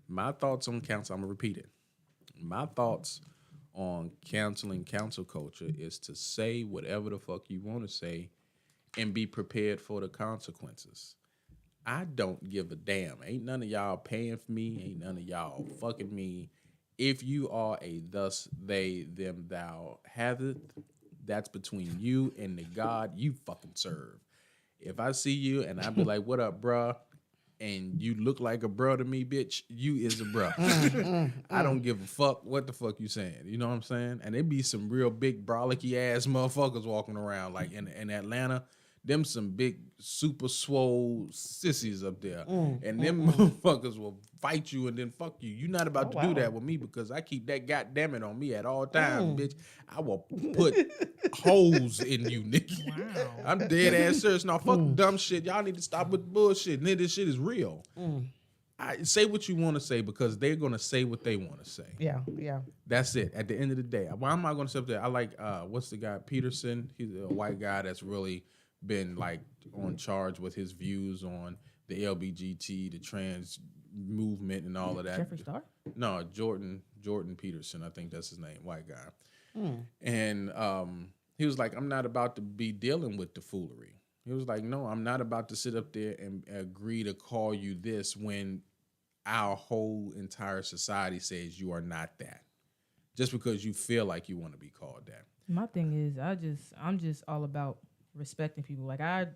My thoughts on counsel, I'm gonna repeat it. My thoughts on canceling counsel culture is to say whatever the fuck you want to say and be prepared for the consequences. I don't give a damn. Ain't none of y'all paying for me. Ain't none of y'all fucking me. If you are a thus, they, them, thou haveth, that's between you and the God you fucking serve. If I see you and I be like, what up, bruh? And you look like a bruh to me, bitch, you is a bruh. I don't give a fuck what the fuck you saying. You know what I'm saying? And there be some real big brolicky ass motherfuckers walking around. Like in Atlanta, them some big super swole sissies up there. And them motherfuckers will fight you and then fuck you. You're not about to do that with me because I keep that goddamn it on me at all times, bitch. I will put holes in you, nigga. Wow. I'm dead ass serious. Now fuck dumb shit. Y'all need to stop with the bullshit. Nigga, this shit is real. I say what you want to say because they're gonna say what they want to say. Yeah. That's it. At the end of the day, why am I gonna say up there? I like what's the guy Peterson? He's a white guy that's really been like on charge with his views on the LBGT, the trans movement, and all of that. Jeffree Star? No, Jordan Peterson. I think that's his name. White guy. And he was like, I'm not about to be dealing with the foolery. He was like, no, I'm not about to sit up there and agree to call you this when our whole entire society says you are not that. Just because you feel like you want to be called that. My thing is, I'm just all about respecting people. Like I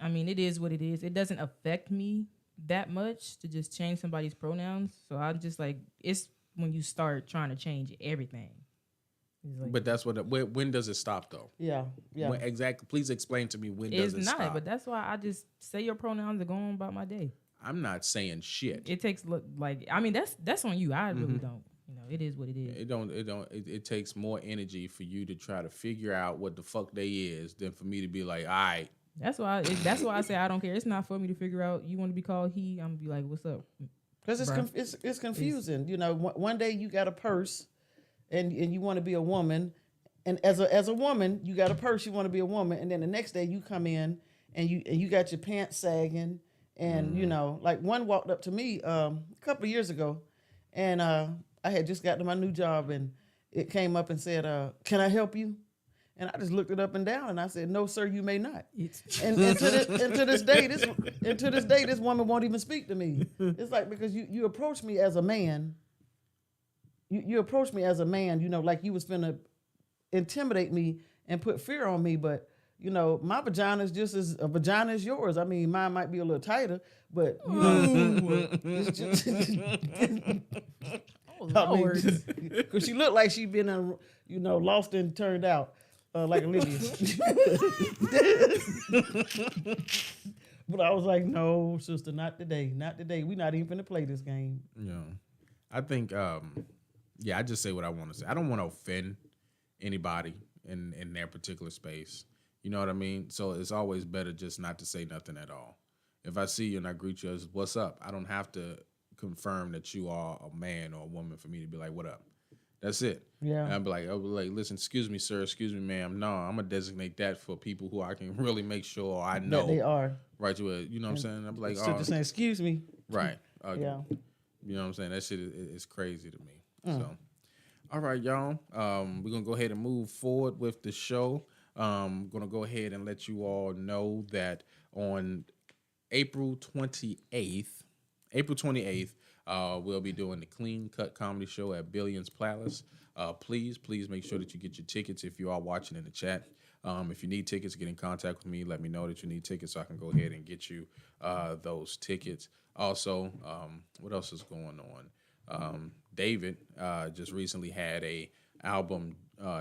mean, it is what it is. It doesn't affect me that much to just change somebody's pronouns. So I'm just like, it's when you start trying to change everything. Like, but that's when does it stop though? Yeah. Exactly. Please explain to me when does it stop. It's not, but that's why I just say your pronouns and go on about my day. I'm not saying shit. It takes like, I mean, that's on you. I really don't. You know, it is what it is. It takes more energy for you to try to figure out what the fuck they is than for me to be like, all right. That's why I say I don't care. It's not for me to figure out. You want to be called he? I'm gonna be like, what's up? Because it's confusing. You know, one day you got a purse, and you want to be a woman, and as a woman you got a purse, you want to be a woman, and then the next day you come in and you got your pants sagging, and you know, like one walked up to me a couple of years ago, and I had just got to my new job, and it came up and said, "Can I help you?" And I just looked it up and down, and I said, "No, sir, you may not." And to this day, this woman won't even speak to me. It's like, because you approach me as a man. You approach me as a man, you know, like you was finna intimidate me and put fear on me, but you know, my vagina is just as a vagina as yours. I mean, mine might be a little tighter, but you know, it's just. Lord. Because she looked like she'd been, lost and turned out, like Olivia. But I was like, no, sister, not today. Not today. We're not even finna play this game. Yeah. I think, I just say what I want to say. I don't want to offend anybody in their particular space. You know what I mean? So it's always better just not to say nothing at all. If I see you and I greet you as, what's up? I don't have to confirm that you are a man or a woman for me to be like, what up? That's it. Yeah. And I'll be like, listen, excuse me, sir, excuse me, ma'am. No, I'm gonna designate that for people who I can really make sure I know that they are. Right to it. You know what I'm saying? I'm like, oh, saying, excuse me. Right. Yeah. You know what I'm saying? That shit is crazy to me. So, all right, y'all. We're gonna go ahead and move forward with the show. Gonna go ahead and let you all know that on April 28th, we'll be doing the Clean Cut Comedy Show at Billions Palace. Please make sure that you get your tickets if you are watching in the chat. If you need tickets, get in contact with me. Let me know that you need tickets so I can go ahead and get you those tickets. Also, what else is going on? David just recently had a album,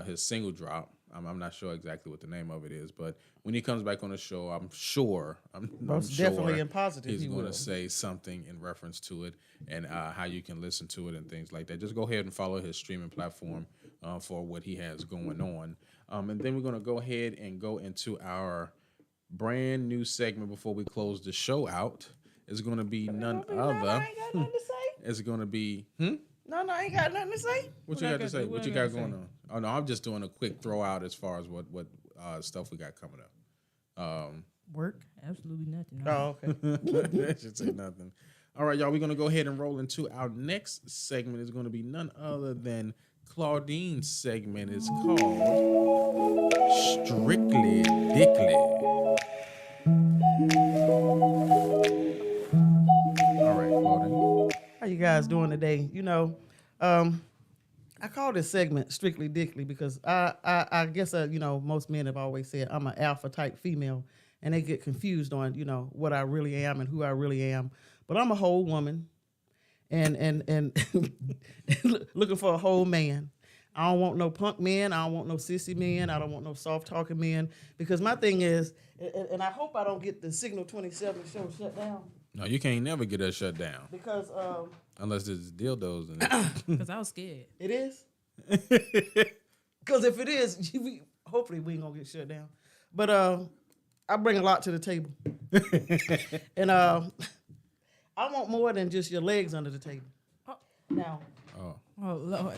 his single drop. I'm not sure exactly what the name of it is, but when he comes back on the show, I'm sure definitely in positive he's going to say something in reference to it and how you can listen to it and things like that. Just go ahead and follow his streaming platform for what he has going on. And then we're going to go ahead and go into our brand new segment before we close the show out. It's going to be none other. I ain't got nothing to say. It's going to be... No, I ain't got nothing to say. What you got to say? What you got going on? Oh, no, I'm just doing a quick throw out as far as what stuff we got coming up. Work? Absolutely nothing. Oh, okay. I should say nothing. All right, y'all, we're going to go ahead and roll into our next segment. It's going to be none other than Claudine's segment. It's called Strictly Dickly. All right, Claudine. How you guys doing today? You know, I call this segment Strictly Dickly because I guess, most men have always said I'm an alpha type female, and they get confused on, what I really am and who I really am. But I'm a whole woman and looking for a whole man. I don't want no punk men. I don't want no sissy men. I don't want no soft talking men, because my thing is, and I hope I don't get the Signal 27 show shut down. No, you can't never get that shut down. Because unless there's dildos in it. Because I was scared. It is? Because if it is, hopefully we ain't going to get shut down. But I bring a lot to the table. And I want more than just your legs under the table. Now. Oh, Lord.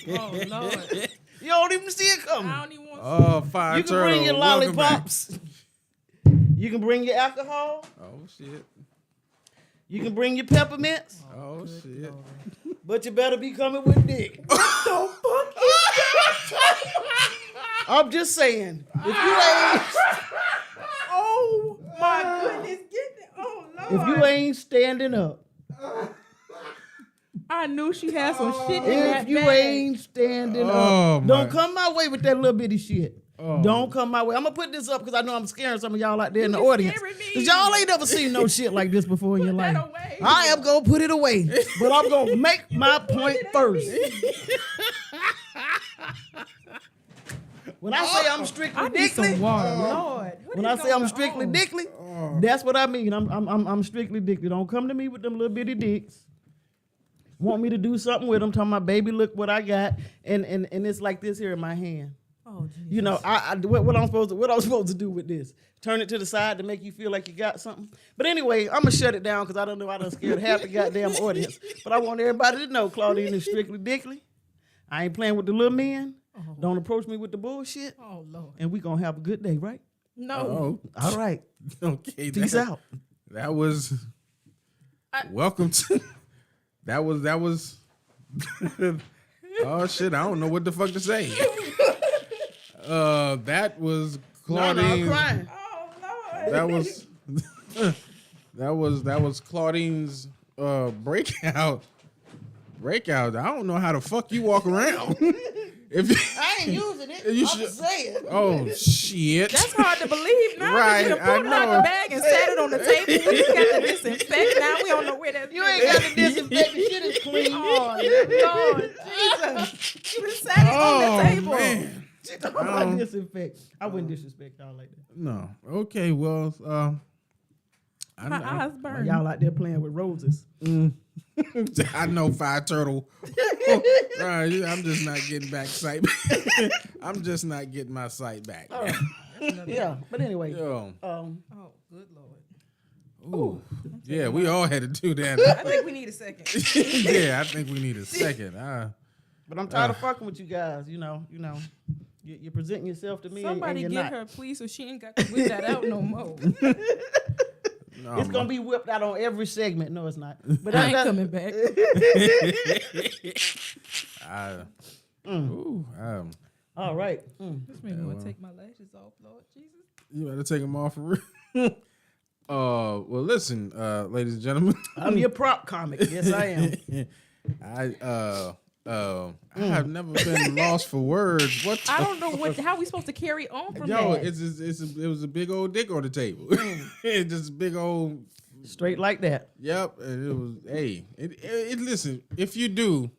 Oh, Lord. You don't even see it coming. I don't even want to Oh, fire You can turtle. bring your lollipops. You can bring your alcohol. Oh, shit. You can bring your peppermints, Oh shit. but you better be coming with dick. I'm just saying. If you ain't, Oh my goodness, get it. Oh Lord. if you ain't standing up, I knew she had some shit in that if you bag. ain't standing Oh, up, my. don't come my way with that little bitty shit. Oh. Don't come my way. I'm gonna put this up because I know I'm scaring some of y'all out there in the audience. scaring me. Cause y'all ain't never seen no shit like this before in your that life. away. I am gonna put it away, but I'm gonna make my point first. When I say I'm strictly I need some dickly, water, Lord. What when is I say I'm going strictly on? dickly, that's what I mean. I'm strictly dickly. Don't come to me with them little bitty dicks. Want me to do something with them? Talking my baby, look what I got, and it's like this here in my hand. Oh, Jesus. You know, what I'm supposed to do with this? Turn it to the side to make you feel like you got something. But anyway, I'm gonna shut it down because I don't know I done scared half the goddamn audience. But I want everybody to know Claudine is strictly dickly. I ain't playing with the little men. Don't approach me with the bullshit. Oh Lord. And we gonna have a good day, right? No. Oh. All right. Okay. Peace out. That was. Welcome to. That was. Oh shit! I don't know what the fuck to say. That was No, Claudine. I'm crying. Oh Lord. That was. that was Claudine's breakout. Breakout. I don't know how the fuck you walk around. If you, I ain't using it. You I'm should- saying. oh shit! That's hard to believe now. Right, You I pulled it out know. the bag and sat it on the table. We just got to disinfect now. We don't know where that's You ain't got to disinfect. The shit is clean. Oh Lord, Jesus! You just sat it on the table. Man. I disinfect. I wouldn't disrespect y'all like that. No. Okay. Well. My eyes burn. Y'all out there playing with roses. I know Fire Turtle. Right, I'm just not getting back sight. I'm just not getting my sight back. Yeah, but anyway. Yo. Oh, good Lord. Ooh. Yeah, we all had to do that. I think we need a second. Yeah, I think we need a second. But I'm tired of fucking with you guys. You know. You're presenting yourself to me. Somebody and get you're not. her, please, so she ain't got to whip that out no more. No, It's gonna be whipped out on every segment. No, it's not. But I ain't coming back. All right. This man gonna take my lashes off, Lord Jesus. You better take them off for real. Well, listen, ladies and gentlemen. I'm your prop comic. Yes, I am. I have never been lost for words. What? I don't know how we supposed to carry on from Yo, that. it was a big old dick on the table. It's just big old. Straight like that. Yep, and it was. Hey, listen. If you do,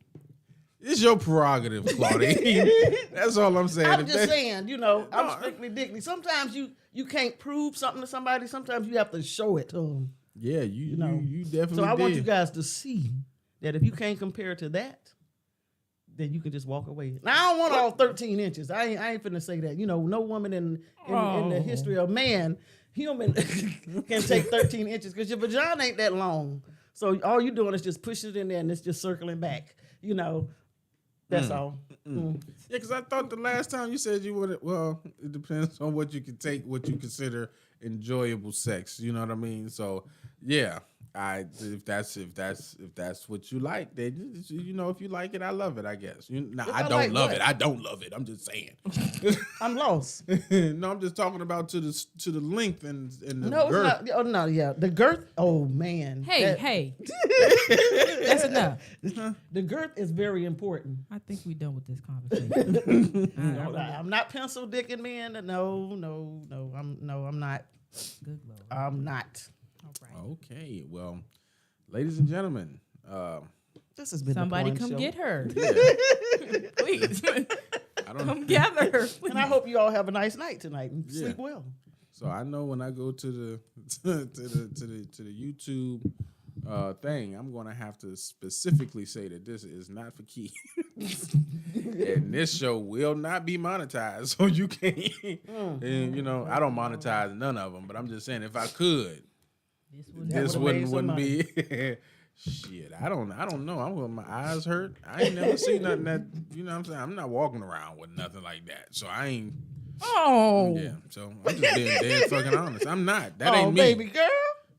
it's your prerogative, Claudine. That's all I'm saying. I'm If just that- saying, I'm strictly dickly. Sometimes you can't prove something to somebody. Sometimes you have to show it to them. Yeah, you definitely. So I want did. you guys to see that if you can't compare to that, then you can just walk away. Now I don't want all 13 inches. I ain't finna say that. No woman in the history of man, human, can take 13 inches because your vagina ain't that long. So all you doing is just pushing it in there and it's just circling back. That's all. Yeah, because I thought the last time you said you would. Well, it depends on what you can take, what you consider enjoyable sex. You know what I mean? So, yeah, if that's what you like, then if you like it, I love it. I guess. I don't like love what? it. I don't love it. I'm just saying. I'm lost. No, I'm just talking about to the length and the No, girth. it's not. Oh no, yeah, the girth. Oh man. Hey. That's enough. The girth is very important. I think we done with this conversation. I'm not pencil dicking men. No. I'm not. Good Lord. I'm not. All right. Okay, well, ladies and gentlemen, This has been Somebody the porn come show. get her. yeah, Please. I don't. Come gather her. And I hope you all have a nice night tonight and Yeah. sleep well. So I know when I go to the to the YouTube thing, I'm gonna have to specifically say that this is not for kids, and this show will not be monetized, so you can't. And I don't monetize none of them, but I'm just saying if I could, this wouldn't be. Shit, I don't know. My eyes hurt. I ain't never seen nothing that what I'm saying. I'm not walking around with nothing like that, so I ain't. Oh. Yeah, so I'm just being dead fucking honest. I'm not. That ain't me. Baby girl.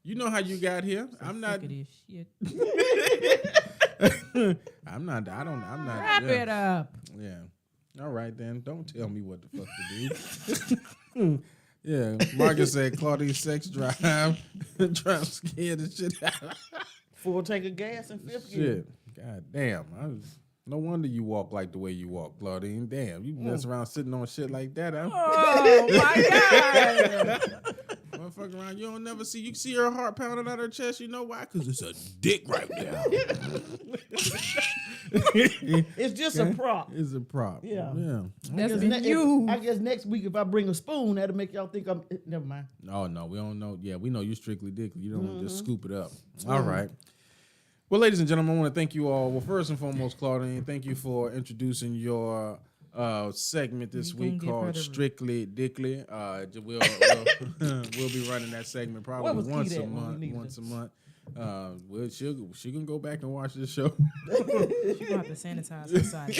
You know how you got here. So I'm not. Sick of this shit. I'm not. Wrap it up. Yeah. All right then. Don't tell me what the fuck to do. Yeah. Marcus said Claudine's sex drive scared the shit out. Full tank of gas and fifth gear. Shit. God damn. No wonder you walk like the way you walk, Claudine. Damn, you mess around sitting on shit like that. Oh my God. Motherfucker around, you don't never see. You see her heart pounding out her chest. You know why? Because it's a dick right now. It's just a prop. It's a prop. Yeah. That's I guess next week if I bring a spoon, that'll make y'all think I'm. Never mind. Oh no, we don't know. Yeah, we know you strictly dick. You don't just scoop it up. All right. Well, ladies and gentlemen, I want to thank you all. Well, first and foremost, Claudine, thank you for introducing your segment this week called Strictly Dickly. We'll be running that segment probably once a month. She can go back and watch the show. She gonna have to sanitize her side.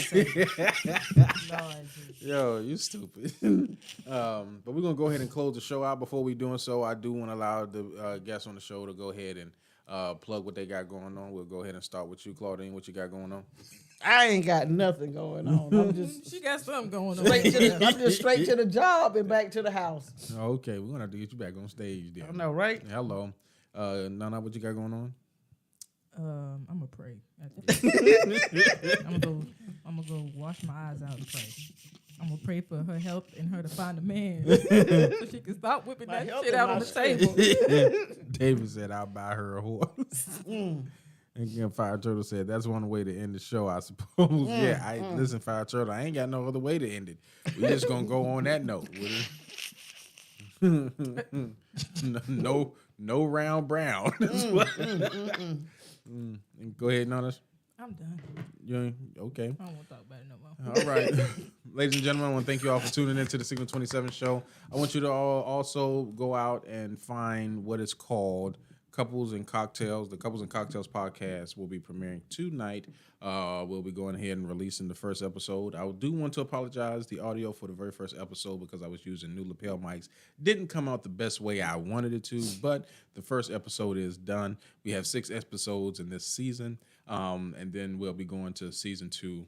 Yo, you stupid. But we're gonna go ahead and close the show out. Before we doing so, I do want to allow the guests on the show to go ahead and plug what they got going on. We'll go ahead and start with you, Claudine. What you got going on? I ain't got nothing going on. I'm just She got something going on. I'm just straight to the job and back to the house. Okay, we're gonna have to get you back on stage then. I know, right? Hello. Nana, what you got going on? I'm gonna pray. I'm gonna go wash my eyes out and pray. I'm gonna pray for her health and her to find a man so she can stop whipping that shit out on the table. David said, "I'll buy her a horse." And again, Fire Turtle said, "That's one way to end the show, I suppose." Listen, Fire Turtle, I ain't got no other way to end it. We just gonna go on that note with it. No round brown. Go ahead, Nana. I'm done. You ain't okay? I don't want to talk about it no more. All right. Ladies and gentlemen, I want to thank you all for tuning in to the Segment 27 show. I want you to all also go out and find what is called Couples and Cocktails. The Couples and Cocktails podcast will be premiering tonight. We'll be going ahead and releasing the first episode. I do want to apologize. The audio for the very first episode, because I was using new lapel mics, didn't come out the best way I wanted it to, but the first episode is done. We have 6 episodes in this season, and then we'll be going to season 2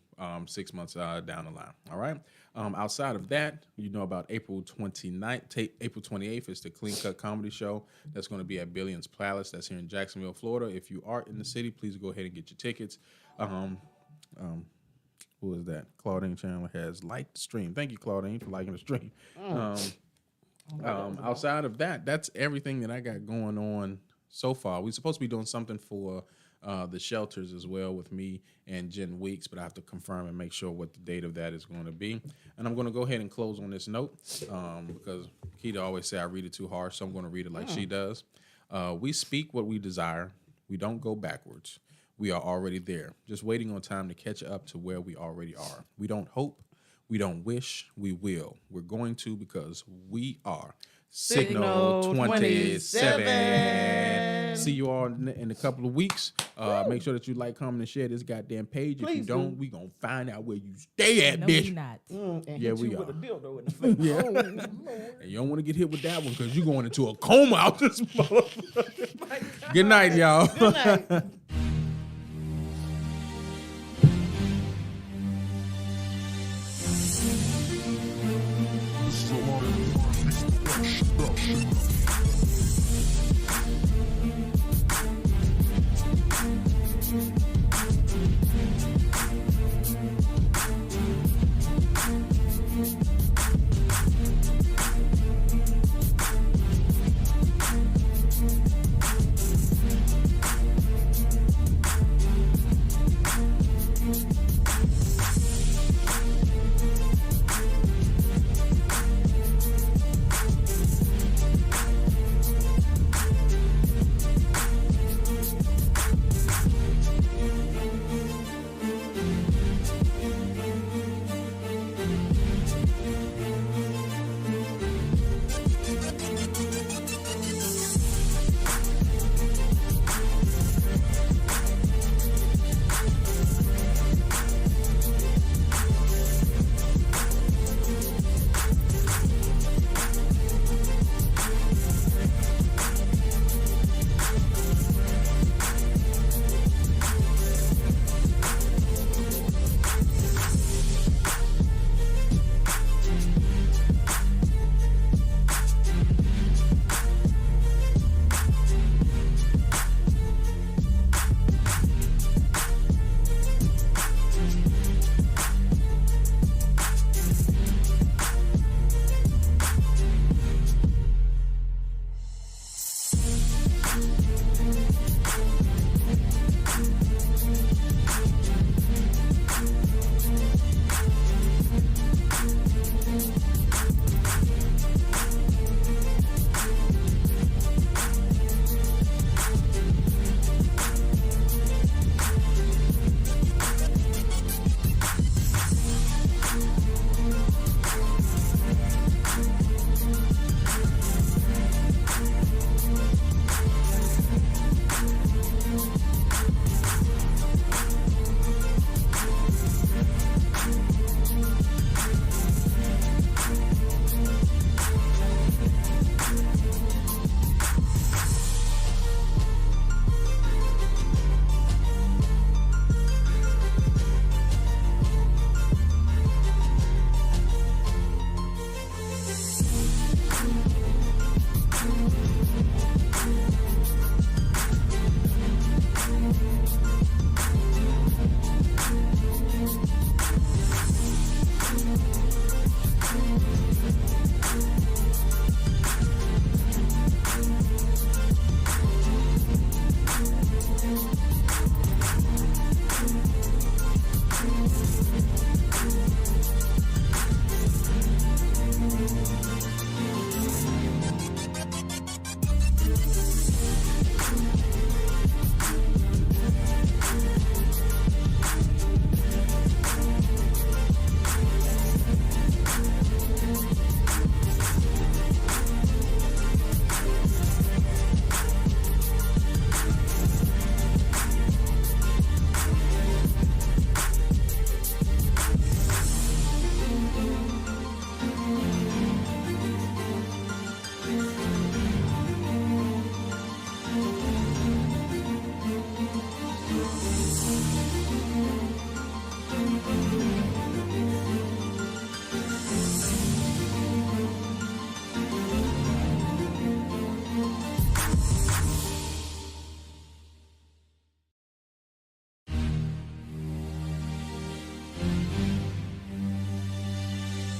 6 months down the line. All right? Outside of that, you know about April 29th, April 28th is the Clean Cut Comedy Show. That's going to be at Billions Palace. That's here in Jacksonville, Florida. If you are in the city, please go ahead and get your tickets. Who is that? Claudine Chandler has liked the stream. Thank you, Claudine, for liking the stream. Outside of that, that's everything that I got going on so far. We're supposed to be doing something for the shelters as well with me and Jen Weeks, but I have to confirm and make sure what the date of that is going to be. And I'm going to go ahead and close on this note because Keita always say I read it too harsh, so I'm going to read it like she does. We speak what we desire. We don't go backwards. We are already there, just waiting on time to catch up to where we already are. We don't hope. We don't wish. We will. We're going to because we are. Signal 27. See you all in a couple of weeks. Make sure that you like, comment, and share this goddamn page. Please if you don't, we gonna find out where you stay at, No, bitch. we not. Yeah, we with are. a dildo in the face. Yeah. Oh, Lord. And you don't want to get hit with that one because you're going into a coma out this motherfucker. Good night, y'all. Good night. Peace.